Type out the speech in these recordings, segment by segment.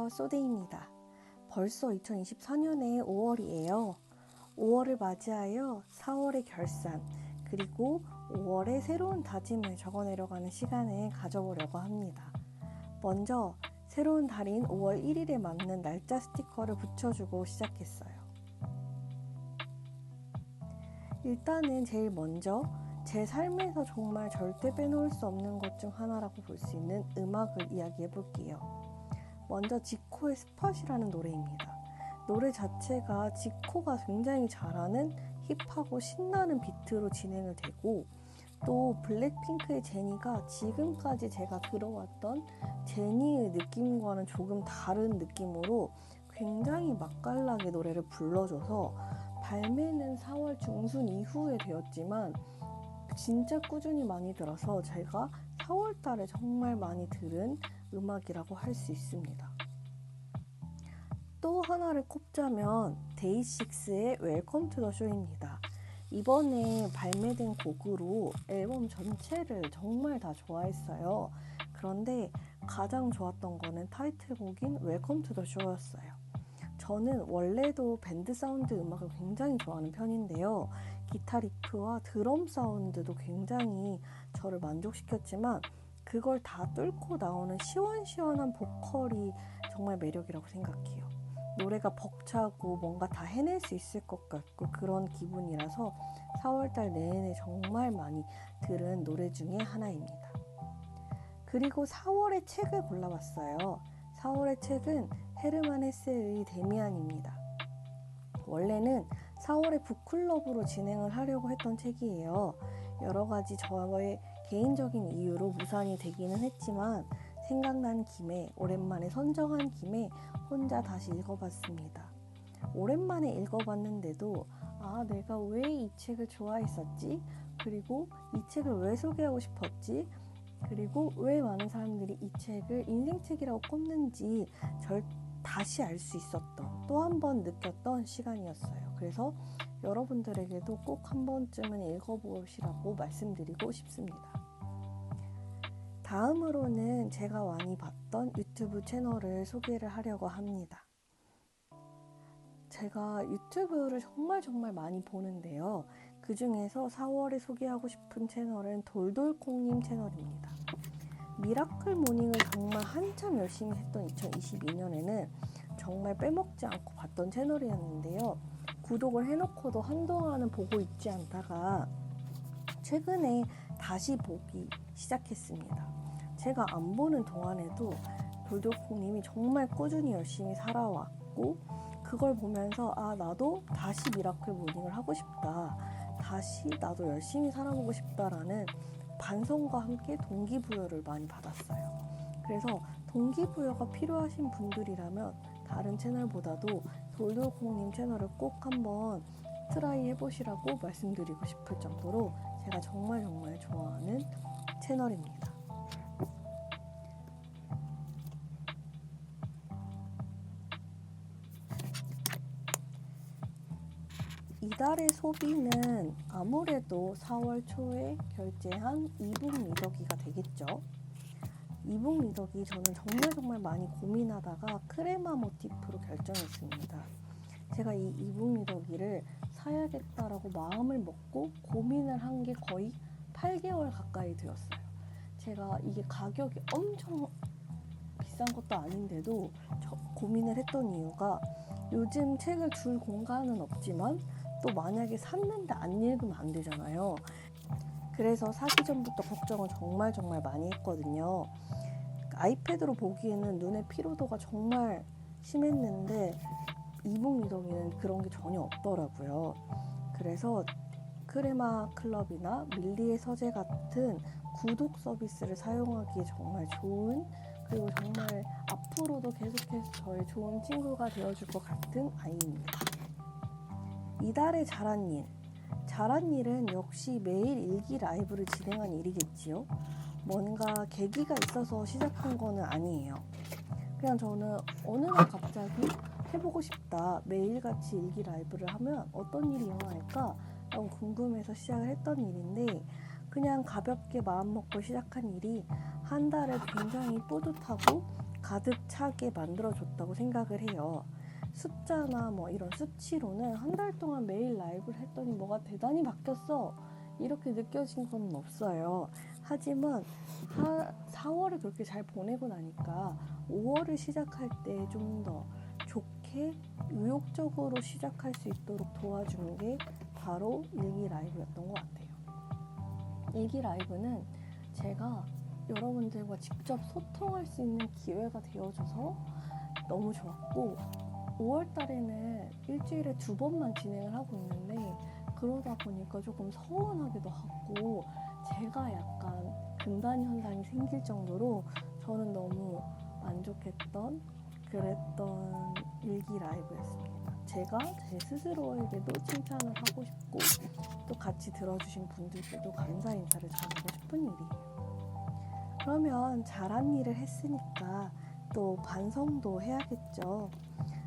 안녕하세요, 소데이입니다. 벌써 2024년의 5월이에요. 5월을 맞이하여 4월의 결산, 그리고 5월의 새로운 다짐을 적어내려가는 시간을 가져보려고 합니다. 먼저 새로운 달인 5월 1일에 맞는 날짜 스티커를 붙여주고 시작했어요. 일단은 제일 먼저 제 삶에서 정말 절대 빼놓을 수 없는 것 중 하나라고 볼 수 있는 음악을 이야기해 볼게요. 먼저 지코의 스팟이라는 노래입니다. 노래 자체가 지코가 굉장히 잘하는 힙하고 신나는 비트로 진행을 되고, 또 블랙핑크의 제니가 지금까지 제가 들어왔던 제니의 느낌과는 조금 다른 느낌으로 굉장히 맛깔나게 노래를 불러줘서, 발매는 4월 중순 이후에 되었지만 진짜 꾸준히 많이 들어서 제가 4월 달에 정말 많이 들은 음악이라고 할 수 있습니다. 또 하나를 꼽자면 데이식스의 웰컴 투 더 쇼입니다. 이번에 발매된 곡으로 앨범 전체를 정말 다 좋아했어요. 그런데 가장 좋았던 거는 타이틀곡인 웰컴 투 더 쇼였어요. 저는 원래도 밴드 사운드 음악을 굉장히 좋아하는 편인데요. 기타 리프와 드럼 사운드도 굉장히 저를 만족시켰지만, 그걸 다 뚫고 나오는 시원시원한 보컬이 정말 매력이라고 생각해요. 노래가 벅차고 뭔가 다 해낼 수 있을 것 같고 그런 기분이라서 4월달 내내 정말 많이 들은 노래 중에 하나입니다. 그리고 4월의 책을 골라봤어요. 4월의 책은 헤르만 헤세의 데미안입니다. 원래는 4월에 북클럽으로 진행을 하려고 했던 책이에요. 여러 가지 저의 개인적인 이유로 무산이 되기는 했지만, 생각난 김에, 오랜만에 선정한 김에 혼자 다시 읽어봤습니다. 오랜만에 읽어봤는데도 내가 왜 이 책을 좋아했었지? 그리고 이 책을 왜 소개하고 싶었지? 그리고 왜 많은 사람들이 이 책을 인생책이라고 꼽는지 다시 알 수 있었던, 또 한 번 느꼈던 시간이었어요. 그래서 여러분들에게도 꼭 한 번쯤은 읽어보시라고 말씀드리고 싶습니다. 다음으로는 제가 많이 봤던 유튜브 채널을 소개를 하려고 합니다. 제가 유튜브를 정말 많이 보는데요. 그 중에서 4월에 소개하고 싶은 채널은 돌돌콩님 채널입니다. 미라클 모닝을 정말 한참 열심히 했던 2022년에는 정말 빼먹지 않고 봤던 채널이었는데요. 구독을 해놓고도 한동안은 보고 있지 않다가 최근에 다시 보기 시작했습니다. 제가 안 보는 동안에도 돌돌콩님이 정말 꾸준히 열심히 살아왔고, 그걸 보면서 나도 다시 미라클 모닝을 하고 싶다, 다시 나도 열심히 살아보고 싶다라는 반성과 함께 동기부여를 많이 받았어요. 그래서 동기부여가 필요하신 분들이라면 다른 채널보다도 돌돌콩님 채널을 꼭 한번 트라이 해보시라고 말씀드리고 싶을 정도로 제가 정말 좋아하는 채널입니다. 이달의 소비는 아무래도 4월 초에 결제한 이북 미더기가 되겠죠. 이북 미더기 저는 정말 많이 고민하다가 크레마 모티프로 결정했습니다. 제가 이 이북 미더기를 사야겠다라고 마음을 먹고 고민을 한 게 거의 8개월 가까이 되었어요. 제가 이게 가격이 엄청 비싼 것도 아닌데도 고민을 했던 이유가, 요즘 책을 둘 공간은 없지만 또 만약에 샀는데 안 읽으면 안 되잖아요. 그래서 사기 전부터 걱정을 정말 많이 했거든요. 아이패드로 보기에는 눈의 피로도가 정말 심했는데 이북 미더기는 그런 게 전혀 없더라고요. 그래서 크레마 클럽이나 밀리의 서재 같은 구독 서비스를 사용하기에 정말 좋은, 그리고 정말 앞으로도 계속해서 저의 좋은 친구가 되어줄 것 같은 아이입니다. 이달의 잘한 일. 잘한 일은 역시 매일 일기 라이브를 진행한 일이겠지요. 뭔가 계기가 있어서 시작한 거는 아니에요. 그냥 저는 어느 날 갑자기 해보고 싶다, 매일같이 일기 라이브를 하면 어떤 일이 일어날까 너무 궁금해서 시작을 했던 일인데, 그냥 가볍게 마음 먹고 시작한 일이 한 달을 굉장히 뿌듯하고 가득 차게 만들어줬다고 생각을 해요. 숫자나 뭐 이런 수치로는 한 달 동안 매일 라이브를 했더니 뭐가 대단히 바뀌었어 이렇게 느껴진 건 없어요. 하지만 4월을 그렇게 잘 보내고 나니까 5월을 시작할 때 좀 더 좋게 의욕적으로 시작할 수 있도록 도와준 게 바로 일기 라이브였던 것 같아요. 일기 라이브는 제가 여러분들과 직접 소통할 수 있는 기회가 되어줘서 너무 좋았고, 5월 달에는 일주일에 2번만 진행을 하고 있는데 그러다 보니까 조금 서운하기도 하고 제가 약간 금단 현상이 생길 정도로 저는 너무 만족했던 그랬던 일기 라이브였습니다. 제가 제 스스로에게도 칭찬을 하고 싶고 또 같이 들어주신 분들께도 감사 인사를 전하고 싶은 일이에요. 그러면 잘한 일을 했으니까 또 반성도 해야겠죠.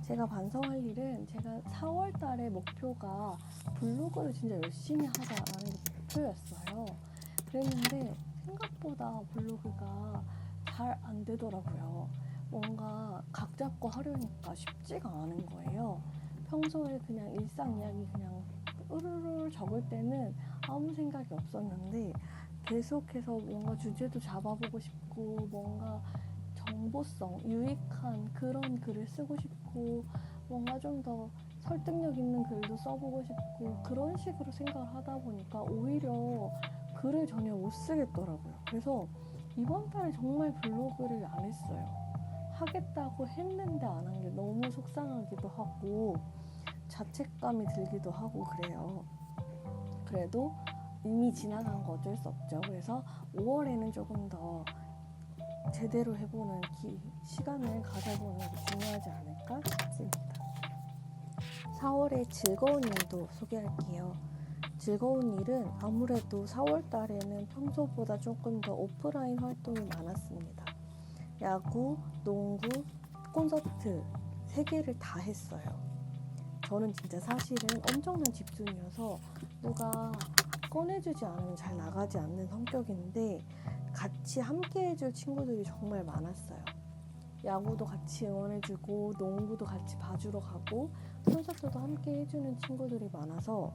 제가 반성할 일은, 제가 4월 달에 목표가 블로그를 진짜 열심히 하자라는 게 목표였어요. 그랬는데 생각보다 블로그가 잘 안 되더라고요. 뭔가 각 잡고 하려니까 쉽지가 않은 거예요. 평소에 그냥 일상 이야기 그냥 으르르 적을 때는 아무 생각이 없었는데 계속해서 뭔가 주제도 잡아보고 싶고 뭔가 정보성, 유익한 그런 글을 쓰고 싶고 뭔가 좀 더 설득력 있는 글도 써보고 싶고 그런 식으로 생각을 하다 보니까 오히려 글을 전혀 못 쓰겠더라고요. 그래서 이번 달에 정말 블로그를 안 했어요. 하겠다고 했는데 안 한 게 너무 속상하기도 하고 자책감이 들기도 하고 그래요. 그래도 이미 지나간 거 어쩔 수 없죠. 그래서 5월에는 조금 더 제대로 해보는 시간을 가져보는 게 중요하지 않을까 싶습니다. 4월의 즐거운 일도 소개할게요. 즐거운 일은 아무래도 4월 달에는 평소보다 조금 더 오프라인 활동이 많았습니다. 야구, 농구, 콘서트 3개를 다 했어요. 저는 진짜 사실은 엄청난 집순이어서 누가 꺼내주지 않으면 잘 나가지 않는 성격인데 같이 함께 해줄 친구들이 정말 많았어요. 야구도 같이 응원해주고 농구도 같이 봐주러 가고 콘서트도 함께 해주는 친구들이 많아서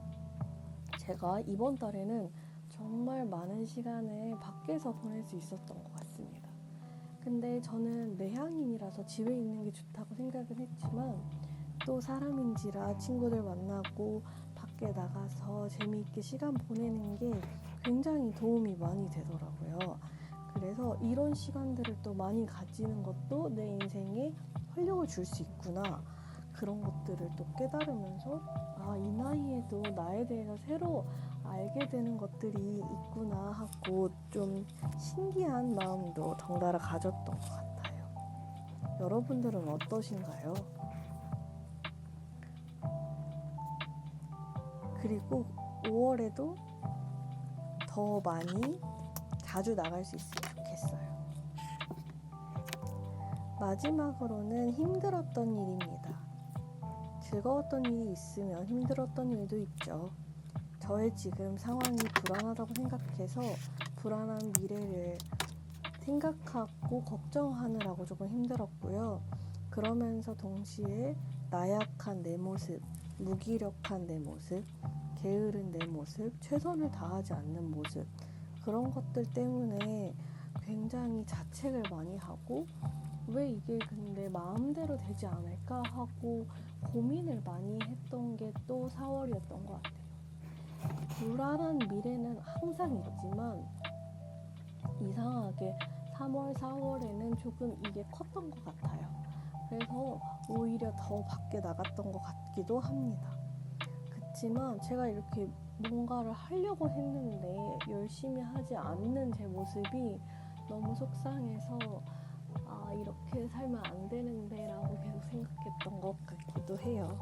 제가 이번 달에는 정말 많은 시간을 밖에서 보낼 수 있었던 것 같습니다. 근데 저는 내향인이라서 집에 있는 게 좋다고 생각은 했지만 또 사람인지라 친구들 만나고 밖에 나가서 재미있게 시간 보내는 게 굉장히 도움이 많이 되더라고요. 그래서 이런 시간들을 또 많이 가지는 것도 내 인생에 활력을 줄 수 있구나, 그런 것들을 또 깨달으면서 이 나이에도 나에 대해서 새로 알게 되는 것들이 있구나 하고 좀 신기한 마음도 덩달아 가졌던 것 같아요. 여러분들은 어떠신가요? 그리고 5월에도 더 많이 자주 나갈 수 있으면 좋겠어요. 마지막으로는 힘들었던 일입니다. 즐거웠던 일이 있으면 힘들었던 일도 있죠. 저의 지금 상황이 불안하다고 생각해서 불안한 미래를 생각하고 걱정하느라고 조금 힘들었고요. 그러면서 동시에 나약한 내 모습, 무기력한 내 모습, 게으른 내 모습, 최선을 다하지 않는 모습, 그런 것들 때문에 굉장히 자책을 많이 하고 왜 이게 근데 마음대로 되지 않을까 하고 고민을 많이 했던 게 또 4월이었던 것 같아요. 불안한 미래는 항상 있지만 이상하게 3월, 4월에는 조금 이게 컸던 것 같아요. 그래서 오히려 더 밖에 나갔던 것 같기도 합니다. 그렇지만 제가 이렇게 뭔가를 하려고 했는데 열심히 하지 않는 제 모습이 너무 속상해서 이렇게 살면 안 되는데 라고 계속 생각했던 것 같기도 해요.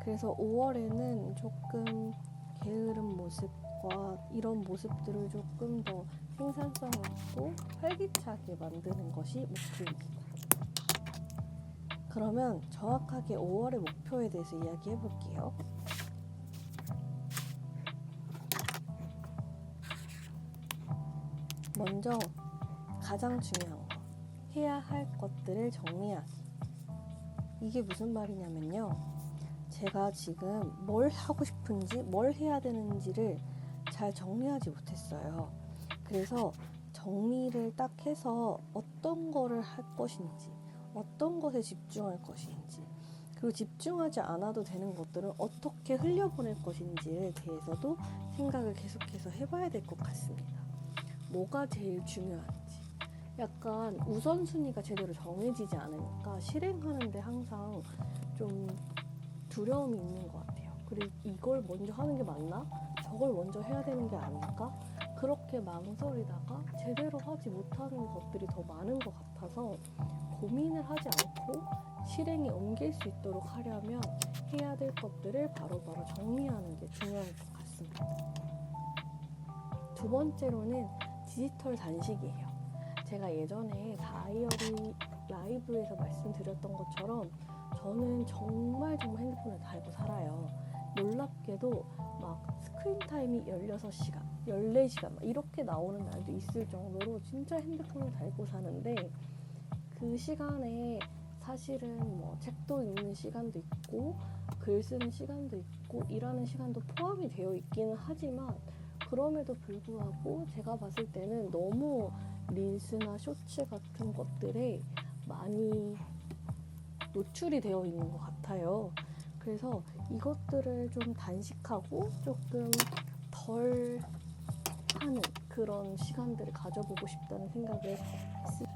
그래서 5월에는 조금 게으른 모습과 이런 모습들을 조금 더 생산성 있고 활기차게 만드는 것이 목표입니다. 그러면 정확하게 5월의 목표에 대해서 이야기해 볼게요. 먼저 가장 중요한 거, 해야 할 것들을 정리하기. 이게 무슨 말이냐면요. 제가 지금 뭘 하고 싶은지, 뭘 해야 되는지를 잘 정리하지 못했어요. 그래서 정리를 딱 해서 어떤 거를 할 것인지, 어떤 것에 집중할 것인지, 그리고 집중하지 않아도 되는 것들은 어떻게 흘려보낼 것인지에 대해서도 생각을 계속해서 해봐야 될 것 같습니다. 뭐가 제일 중요한지. 약간 우선순위가 제대로 정해지지 않으니까 실행하는데 항상 좀 두려움이 있는 것 같아요. 그리고 이걸 먼저 하는 게 맞나? 저걸 먼저 해야 되는 게 아닐까? 그렇게 망설이다가 제대로 하지 못하는 것들이 더 많은 것 같아서 고민을 하지 않고 실행에 옮길 수 있도록 하려면 해야 될 것들을 바로바로 정리하는 게 중요할 것 같습니다. 두 번째로는 디지털 단식이에요. 제가 예전에 다이어리 라이브에서 말씀드렸던 것처럼 저는 정말 핸드폰을 달고 살아요. 놀랍게도 막 스크린 타임이 16시간, 14시간 막 이렇게 나오는 날도 있을 정도로 진짜 핸드폰을 달고 사는데, 그 시간에 사실은 뭐 책도 읽는 시간도 있고 글 쓰는 시간도 있고 일하는 시간도 포함이 되어 있기는 하지만, 그럼에도 불구하고 제가 봤을 때는 너무 릴스나 쇼츠 같은 것들에 많이 노출이 되어 있는 것 같아요. 그래서 이것들을 좀 단식하고 조금 덜 하는 그런 시간들을 가져보고 싶다는 생각을 했습니다.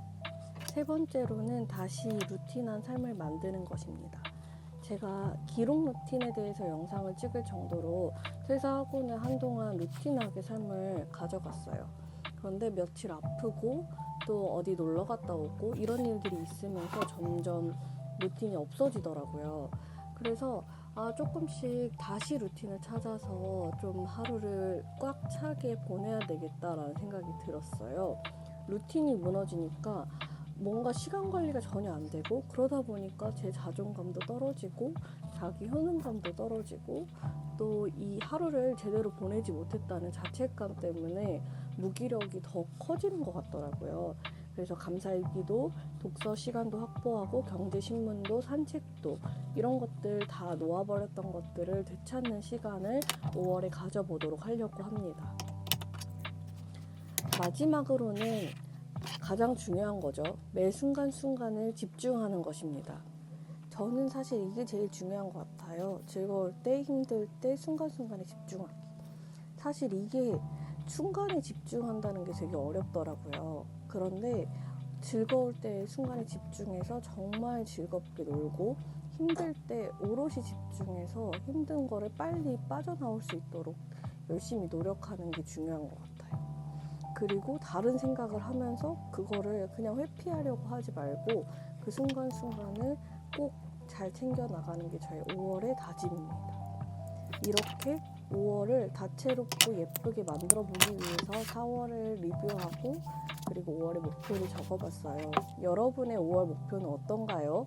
세 번째로는 다시 루틴한 삶을 만드는 것입니다. 제가 기록 루틴에 대해서 영상을 찍을 정도로 퇴사하고는 한동안 루틴하게 삶을 가져갔어요. 그런데 며칠 아프고 또 어디 놀러 갔다 오고 이런 일들이 있으면서 점점 루틴이 없어지더라고요. 그래서 조금씩 다시 루틴을 찾아서 좀 하루를 꽉 차게 보내야 되겠다라는 생각이 들었어요. 루틴이 무너지니까 뭔가 시간 관리가 전혀 안 되고, 그러다 보니까 제 자존감도 떨어지고 자기 효능감도 떨어지고 또 이 하루를 제대로 보내지 못했다는 자책감 때문에 무기력이 더 커지는 것 같더라고요. 그래서 감사일기도 독서 시간도 확보하고 경제신문도 산책도 이런 것들 다 놓아버렸던 것들을 되찾는 시간을 5월에 가져보도록 하려고 합니다. 마지막으로는 가장 중요한 거죠. 매 순간순간을 집중하는 것입니다. 저는 사실 이게 제일 중요한 것 같아요. 즐거울 때, 힘들 때 순간순간에 집중하기. 사실 이게 순간에 집중한다는 게 되게 어렵더라고요. 그런데 즐거울 때 순간에 집중해서 정말 즐겁게 놀고, 힘들 때 오롯이 집중해서 힘든 거를 빨리 빠져나올 수 있도록 열심히 노력하는 게 중요한 것 같아요. 그리고 다른 생각을 하면서 그거를 그냥 회피하려고 하지 말고 그 순간순간을 꼭 잘 챙겨나가는 게 저의 5월의 다짐입니다. 이렇게 5월을 다채롭고 예쁘게 만들어 보기 위해서 4월을 리뷰하고 그리고 5월의 목표를 적어봤어요. 여러분의 5월 목표는 어떤가요?